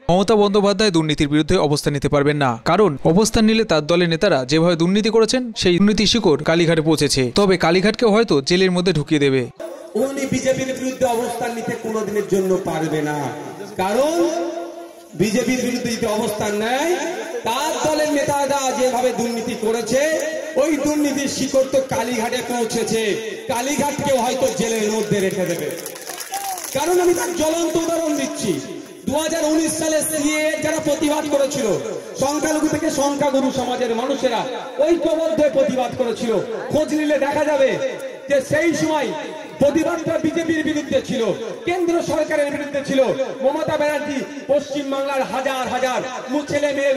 মমতা বন্দ্যোপাধ্যায় দুর্নীতির বিরুদ্ধে অবস্থান নিতে পারবেন না, কারণ অবস্থান নিলে তার দলের নেতারা যেভাবে দুর্নীতি করেছেন সেই দুর্নীতির শিকড় কালীঘাটে পৌঁছেছে। তবে কালীঘাটকে হয়তো জেলের মধ্যে ঢুকিয়ে দেবে। উনি বিজেপির বিরুদ্ধে অবস্থান নিতে কোনোদিনের জন্য পারবে না, কারণ বিজেপির বিরুদ্ধে যদি অবস্থান নেয় তার দলের নেতারা যেভাবে দুর্নীতি করেছে ওই দুর্নীতির শিকড় তো কালীঘাটে পৌঁছেছে, কালীঘাটকে হয়তো জেলের মধ্যে রেখে দেবে। কারণ আমি তার জ্বলন্ত উদাহরণ দিচ্ছি, 2019 সালে সিএ যারা প্রতিবাদ করেছিল, সংখ্যালঘু থেকে সংখ্যাগুরু সমাজের মানুষেরা ঐক্যবদ্ধ প্রতিবাদ করেছিল, খোঁজ নিলে দেখা যাবে যে সেই সময় প্রতিবাদটা বিজেপির বিরুদ্ধে ছিল, কেন্দ্র সরকারের বিরুদ্ধে ছিল। মমতা ব্যানার্জি পশ্চিম বাংলার হাজার হাজার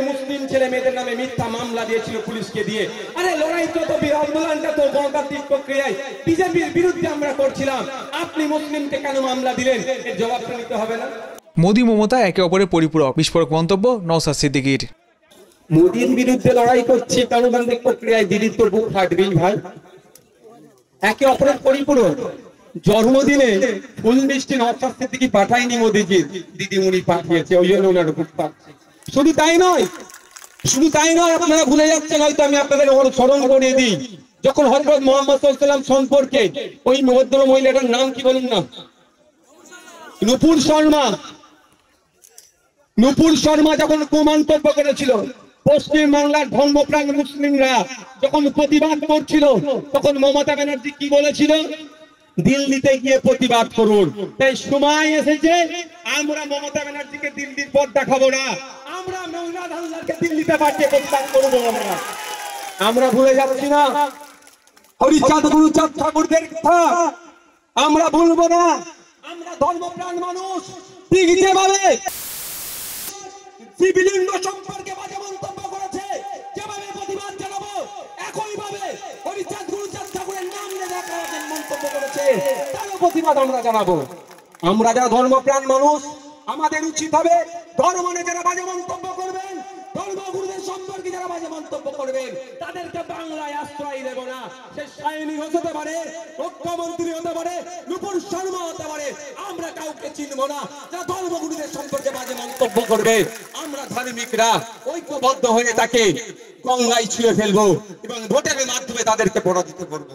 মুসলিম ছেলে মেয়েদের নামে মিথ্যা মামলা দিয়েছিল পুলিশকে দিয়ে। আরে লড়াই তো আন্দোলনটা তো গণতান্ত্রিক প্রক্রিয়ায় বিজেপির বিরুদ্ধে আমরা করছিলাম, আপনি মুসলিমকে কেন মামলা দিলেন? এর জবাবটা নিতে হবে না? মোদি মমতা একে অপরের পরিপূরক, বিস্ফোরক মন্তব্য নওশাদ সিদ্দিকীর। মোদির বিরুদ্ধে লড়াই করছে গণতান্ত্রিক প্রক্রিয়ায়, দিদির তো বুক ফাটবেই ভাই। একে অপরের পরিপূরক। জন্মদিনে ফুল মিষ্টি নওশাদ সিদ্দিকী পাঠায়নি মোদিজির, দিদিমণি পাঠিয়েছে, ওই জন্য ওনার বুক ফাটছে। শুধু তাই নয়, আপনারা ভুলে যাচ্ছেন, হয়তো আমি আপনাদের স্মরণ করিয়ে দিই। যখন হযরত মুহাম্মদ সাল্লাল্লাহু আলাইহি ওয়াসাল্লাম সম্পর্কে ওই ভদ্র মহিলাটার নাম কি বলুন না, নুপুর শর্মা যখন কুমন্তব্য করেছিল, পশ্চিম বাংলার ধর্মপ্রাণ মুসলিমরা যখন প্রতিবাদ করছিল, তখন মমতা ব্যানার্জি কি বলেছিল? দিল্লিতে গিয়ে প্রতিবাদ করুন। তাই সময় এসেছে, আমরা মমতা ব্যানার্জিকে দিল্লির পথ দেখাবো না, আমরা মৌলানা হামজাকে দিল্লিতে পাঠিয়ে প্রতিবাদ করবো। আমরা ভুলে যাচ্ছি না হরিচাঁদ গুরুচাঁদ ঠাকুরদের কথা, আমরা ভুলবো না। আমরা ধর্মপ্রাণ মানুষ, ঠিক যেভাবে শিবলিঙ্গ সম্পর্কে বাজে মন্তব্য করেছে, যেভাবে প্রতিবাদ জানাবো, একইভাবে হরিচাঁদ গুরুচাঁদ ঠাকুরের নাম নিয়ে মন্তব্য করেছে তারও প্রতিবাদ আমরা জানাবো। আমরা যারা ধর্মপ্রাণ মানুষ, আমাদের উচিত হবে ধর্ম নিয়ে যারা বাজে মন্তব্য করবেন, ধর্মগুরুদের সম্পর্কে যারা বাজে মন্তব্য করবেন, তাদেরকে বাংলায় আশ্রয় দেব না। সে সৈনিক হতে পারে, মুখ্যমন্ত্রী হতে পারে, নুপুর শর্মা হতে পারে, আমরা কাউকে চিনব না যারা ধর্মগুরুদের সম্পর্কে বাজে মন্তব্য করবে। আমরা ধার্মিকরা ঐক্যবদ্ধ হয়ে তাকে গঙ্গায় ছুঁয়ে ফেলবো এবং ভোটের মাধ্যমে তাদেরকে পরাজিত করবো।